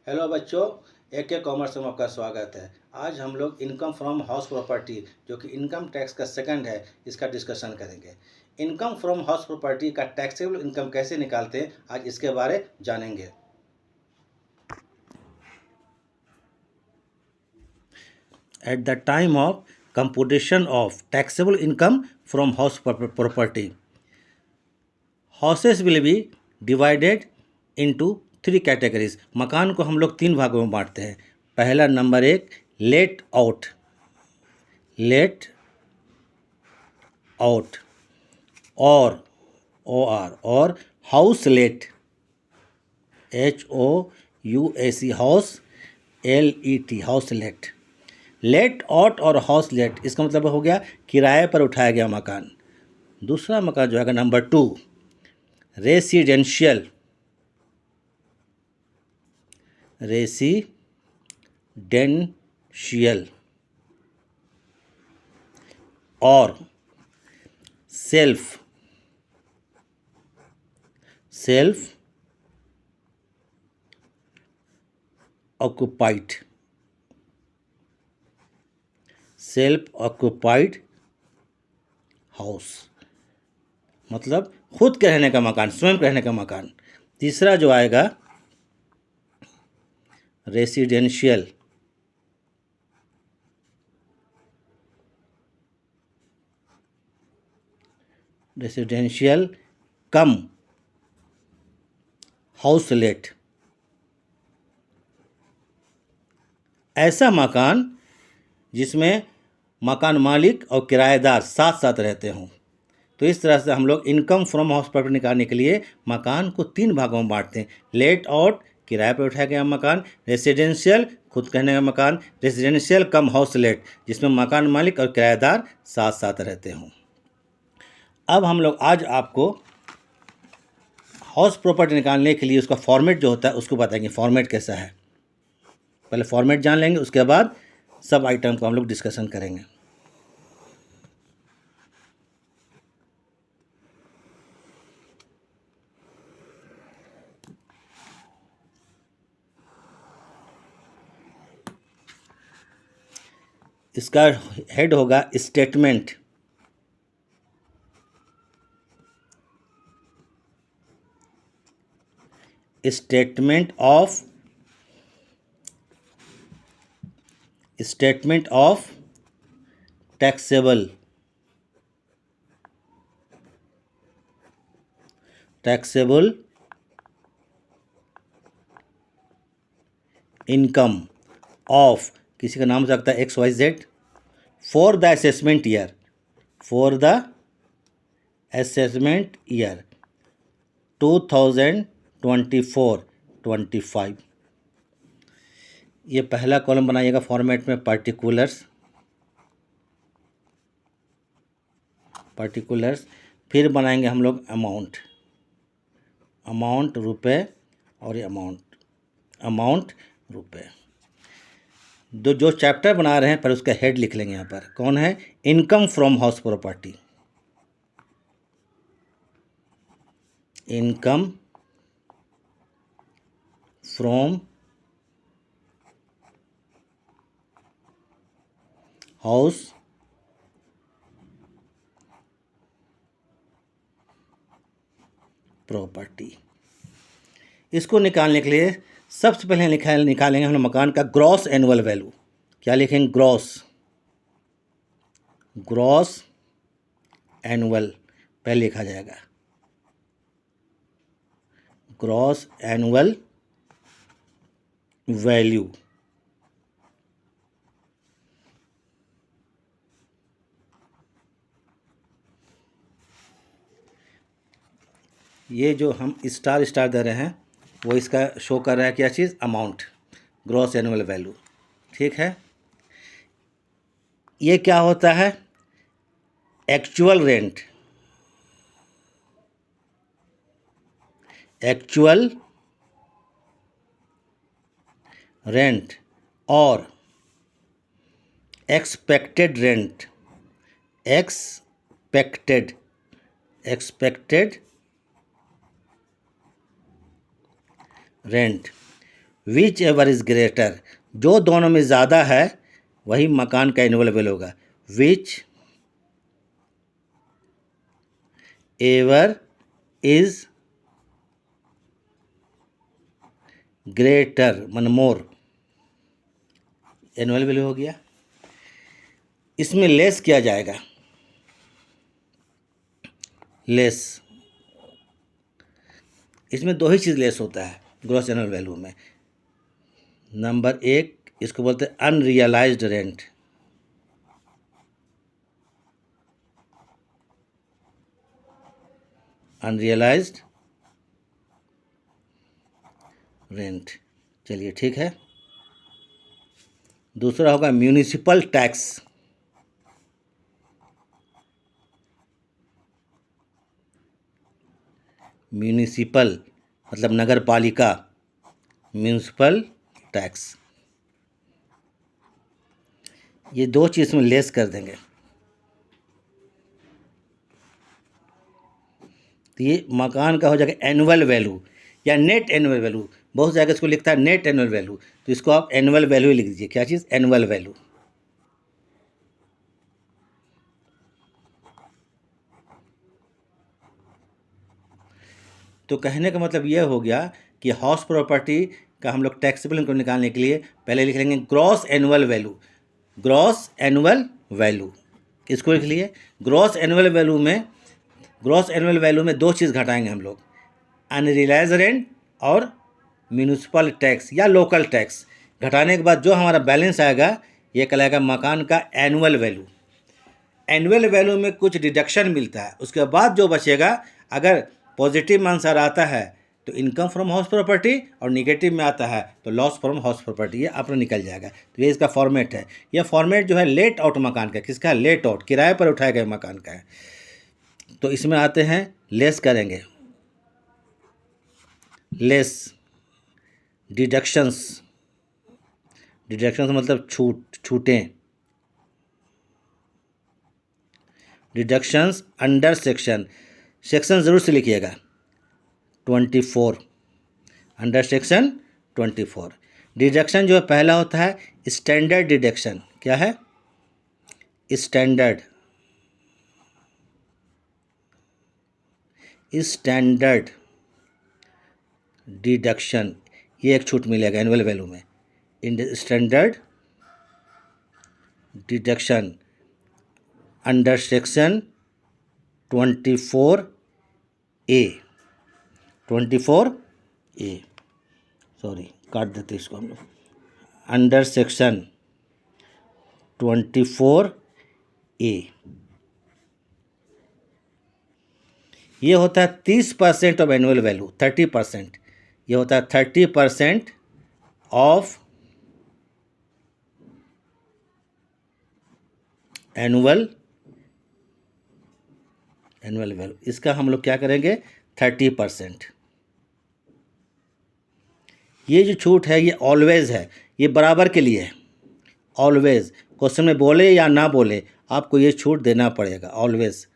Hello बच्चों, AK commerce में आपका स्वागत है। आज हम लोग इनकम फ्रॉम हाउस प्रॉपर्टी जो कि इनकम टैक्स का सेकंड है, इसका डिस्कशन करेंगे। इनकम फ्रॉम हाउस प्रॉपर्टी का टैक्सेबल इनकम कैसे निकालते हैं, आज इसके बारे जानेंगे। At the time of computation of taxable income from house property, houses will be divided into three categories. मकान को हम लोग तीन भागों में बांटते हैं। पहला नंबर एक, लेट आउट और house late, HOUSE, house LET, house late. Let out और हाउस लेट, इसका मतलब हो गया किराए पर उठाया गया मकान। दूसरा मकान जो है नंबर टू, रेसिडेंशियल और सेल्फ ऑक्युपाइड हाउस, मतलब खुद के रहने का मकान, स्वयं के रहने का मकान। तीसरा जो आएगा रेसिडेंशियल कम हाउस लेट, ऐसा मकान जिसमें मकान मालिक और किराएदार साथ साथ रहते हों। तो इस तरह से हम लोग इनकम फ्रॉम हाउस प्रॉपर्टी निकालने के लिए मकान को तीन भागों में बांटते हैं। लेट आउट, किराए पर उठाया गया मकान। रेसिडेंशियल, खुद कहने का मकान। रेसिडेंशियल कम हाउस लेट, जिसमें मकान मालिक और किराएदार साथ साथ रहते हों। अब हम लोग आज आपको हाउस प्रॉपर्टी निकालने के लिए उसका फॉर्मेट जो होता है उसको बताएंगे, फॉर्मेट कैसा है। पहले फॉर्मेट जान लेंगे, उसके बाद सब आइटम को हम लोग डिस्कशन करेंगे। इसका हेड होगा statement of taxable income of, किसी का नाम हो सकता है XYZ, for the assessment year 2024-25। ये पहला कॉलम बनाइएगा फॉर्मेट में, पर्टिकुलर्स। फिर बनाएंगे हम लोग अमाउंट रुपए, और ये अमाउंट रुपए। जो चैप्टर बना रहे हैं पर उसका हेड लिख लेंगे यहाँ पर। कौन है? Income from house property. Income from house property. इसको निकालने के लिए सबसे पहले निकालेंगे हम मकान का ग्रॉस एनुअल वैल्यू। क्या लिखेंगे? ग्रॉस एनुअल पहले लिखा जाएगा, ग्रॉस एनुअल वैल्यू। ये जो हम स्टार दे रहे हैं वो इसका शो कर रहा है क्या चीज़? Amount, gross annual value. ठीक है। ये क्या होता है? एक्चुअल रेंट और expected rent whichever is greater, जो दोनों में ज़्यादा है वही मकान का एनुअल वैल्यू होगा। विच एवर इज़ ग्रेटर मन मोर, एनुअल वैल्यू हो गया। इसमें लेस किया जाएगा, लेस, इसमें दो ही चीज़ लेस होता है ग्रॉस एनुअल वैल्यू में। नंबर एक, इसको बोलते हैं अनरियलाइज्ड रेंट, अनरियलाइज्ड रेंट। चलिए ठीक है। दूसरा होगा म्यूनिसिपल टैक्स, म्यूनिसिपल मतलब नगर पालिका, म्यूनिसिपल टैक्स। ये दो चीज़ में लेस कर देंगे तो ये मकान का हो जाएगा एनुअल वैल्यू या नेट एनुअल वैल्यू। बहुत जगह इसको लिखता है नेट एनुअल वैल्यू, तो इसको आप एनुअल वैल्यू लिख दीजिए। क्या चीज़? Annual value. तो कहने का मतलब यह हो गया कि हाउस प्रॉपर्टी का हम लोग टैक्सेबल इनकम निकालने के लिए पहले लिख लेंगे gross annual value, gross annual value. किसको लिख लिए? ग्रॉस एनुअल वैल्यू में, ग्रॉस एनुअल वैल्यू में दो चीज़ घटाएंगे हम लोग, अनरियलाइज रेंट और म्यूनिसिपल टैक्स या लोकल टैक्स। घटाने के बाद जो हमारा बैलेंस आएगा ये कहलाएगा मकान का एनुअल वैल्यू। एनुअल वैल्यू में कुछ डिडक्शन मिलता है, उसके बाद जो बचेगा, अगर पॉजिटिव में आंसर आता है तो इनकम फ्रॉम हाउस प्रॉपर्टी और निगेटिव में आता है तो लॉस फ्रॉम हाउस प्रॉपर्टी, ये अपना निकल जाएगा। तो ये इसका फॉर्मेट है। यह फॉर्मेट जो है लेट आउट मकान का, किसका है? लेट आउट, किराए पर उठाए गए मकान का है। तो इसमें आते हैं, लेस करेंगे, लेस डिडक्शंस, डिडक्शंस मतलब छूटें, डिडक्शंस अंडर सेक्शन, सेक्शन ज़रूर से लिखिएगा 24, अंडर सेक्शन 24। डिडक्शन जो है पहला होता है स्टैंडर्ड डिडक्शन। क्या है? स्टैंडर्ड, स्टैंडर्ड डिडक्शन, ये एक छूट मिलेगा एनुअल वैल्यू में। Standard deduction under section 24A, 24A, sorry काट देते इसको हम लोग, अंडर सेक्शन 24A। ये होता है 30% ऑफ एनुअल वैल्यू, 30%, ये होता है 30% ऑफ एनुअल वैल्यू। इसका हम लोग क्या करेंगे? 30%। ये जो छूट है ये ऑलवेज है, ये बराबर के लिए है, ऑलवेज। क्वेश्चन में बोले या ना बोले आपको ये छूट देना पड़ेगा, ऑलवेज।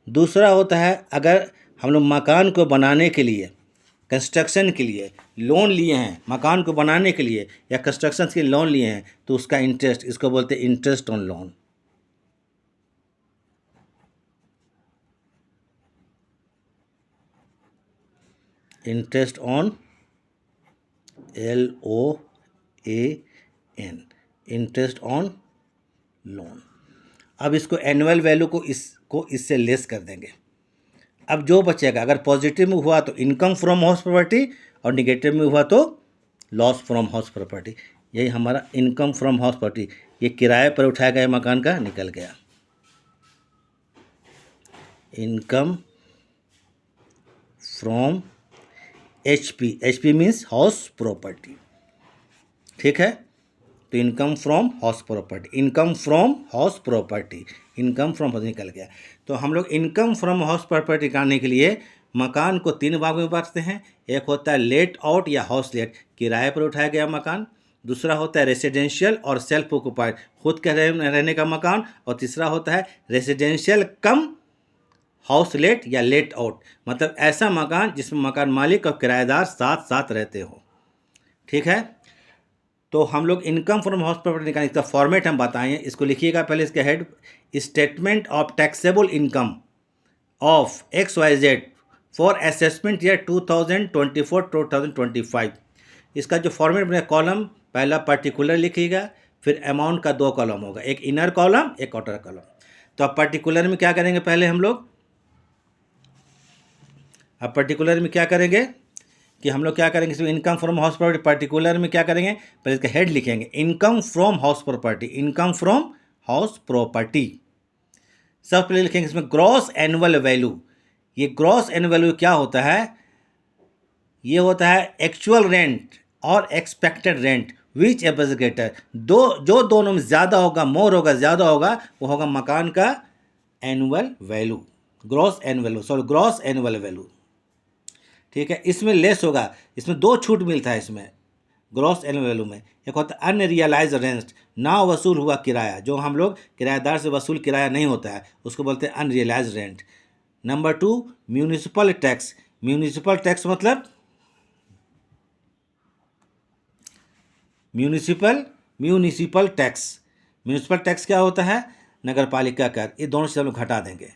दूसरा होता है, अगर हम लोग मकान को बनाने के लिए, कंस्ट्रक्शन के लिए लोन लिए हैं, मकान को बनाने के लिए या कंस्ट्रक्शन के लिए लोन लिए हैं, तो उसका इंटरेस्ट, इसको बोलते हैं interest on loan. Interest on, LOAN, interest on loan. अब इसको एनुअल वैल्यू को इससे लेस कर देंगे। अब जो बचेगा, अगर पॉजिटिव में हुआ तो इनकम फ्रॉम हाउस प्रॉपर्टी और निगेटिव में हुआ तो लॉस फ्रॉम हाउस प्रॉपर्टी। यही हमारा इनकम फ्रॉम हाउस प्रॉपर्टी, ये किराए पर उठाया गया मकान का निकल गया। Income from HP means house property, ठीक है। तो income from house property, income from house property, income from निकल गया। तो हम लोग इनकम फ्रॉम हाउस प्रॉपर्टी निकालने के लिए मकान को 3 भाग में बांटते हैं। एक होता है लेट आउट या हाउस लेट, किराए पर उठाया गया मकान। दूसरा होता है रेसिडेंशियल और सेल्फ ऑक्युपाइड, खुद के रहने का मकान। और तीसरा होता है रेसिडेंशियल कम हाउस लेट या लेट आउट, मतलब ऐसा मकान जिसमें मकान मालिक और किराएदार साथ साथ रहते हो। ठीक है, तो हम लोग इनकम फ्रॉम हाउस प्रॉपर्टी निकालने का फॉर्मेट हम बताएं, इसको लिखिएगा पहले इसके head, statement of taxable income of XYZ for assessment year 2024-2025। इसका जो फॉर्मेट बनेगा, कॉलम पहला पर्टिकुलर लिखिएगा, फिर अमाउंट का 2 कॉलम होगा, एक इनर कॉलम एक आउटर कॉलम। तो अब पर्टिकुलर में क्या करेंगे, पहले हम लोग अब पर्टिकुलर में क्या करेंगे कि हम लोग क्या करेंगे, इसमें income from house property, particular में क्या करेंगे, पहले इसका हेड लिखेंगे income from house property, income from house property. सब पहले लिखेंगे इसमें ग्रॉस एनुअल वैल्यू। ये ग्रॉस एनुअल वैल्यू क्या होता है, ये होता है एक्चुअल रेंट और एक्सपेक्टेड रेंट विच एज ग्रेटर, जो दोनों में ज़्यादा होगा, मोर होगा, ज़्यादा होगा, वो होगा मकान का annual value, gross annual value. ठीक है, इसमें लेस होगा, इसमें 2 छूट मिलता है इसमें ग्रॉस एनुअल वैल्यू में। एक होता है अनरियलाइज रेंट, ना वसूल हुआ किराया, जो हम लोग किराएदार से वसूल किराया नहीं होता है उसको बोलते हैं unrealise rent. Number 2 municipal tax. Municipal tax मतलब म्यूनिसिपल टैक्स क्या होता है, नगर पालिका कर, ये दोनों से हम लोग घटा देंगे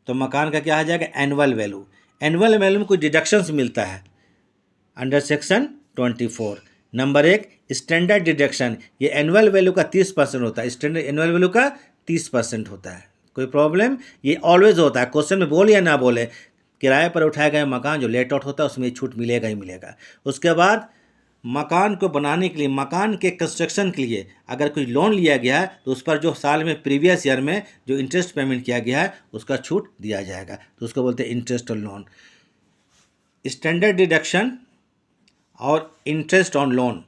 तो मकान का क्या आ जाएगा, एनुअल वैल्यू। एनुअल वैल्यू में कुछ डिडक्शंस मिलता है under section 24। Number 1 standard deduction, ये एनुअल वैल्यू का 30% होता है, स्टैंडर्ड एनुअल वैल्यू का 30% होता है। कोई प्रॉब्लम, ये ऑलवेज होता है, क्वेश्चन में बोले या ना बोले, किराए पर उठाया गया मकान जो लेट आउट होता है उसमें छूट मिलेगा ही मिलेगा। उसके बाद मकान को बनाने के लिए, मकान के कंस्ट्रक्शन के लिए अगर कोई लोन लिया गया है तो उस पर जो साल में प्रीवियस ईयर में जो इंटरेस्ट पेमेंट किया गया है उसका छूट दिया जाएगा, तो उसको बोलते हैं interest on loan. Standard deduction और इंटरेस्ट ऑन लोन,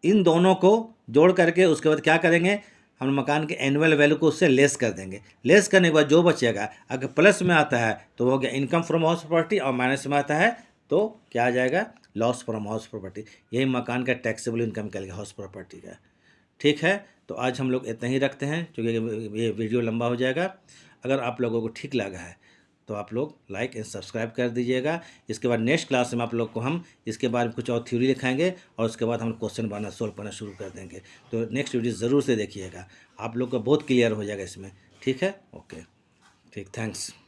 इन दोनों को जोड़ करके उसके बाद क्या करेंगे, हम मकान के एनुअल वैल्यू को उससे लेस कर देंगे। लेस करने के बाद जो बचेगा, अगर प्लस में आता है तो हो गया इनकम फ्रॉम हाउस प्रॉपर्टी, और माइनस में आता है तो क्या आ जाएगा, लॉस फ्रॉम हाउस प्रॉपर्टी। यही मकान का टैक्सेबल इनकम निकलेगा हाउस प्रॉपर्टी का। ठीक है, तो आज हम लोग इतना ही रखते हैं क्योंकि ये वीडियो लंबा हो जाएगा। अगर आप लोगों को ठीक लगा है तो आप लोग लाइक एंड सब्सक्राइब कर दीजिएगा। इसके बाद नेक्स्ट क्लास में आप लोग को हम इसके बारे में कुछ और थ्योरी लिखाएंगे और उसके बाद हम क्वेश्चन बनाना सोल्व करना शुरू कर देंगे। तो नेक्स्ट वीडियो ज़रूर से देखिएगा, आप लोग को बहुत क्लियर हो जाएगा इसमें। ठीक है, ओके, ठीक, थैंक्स।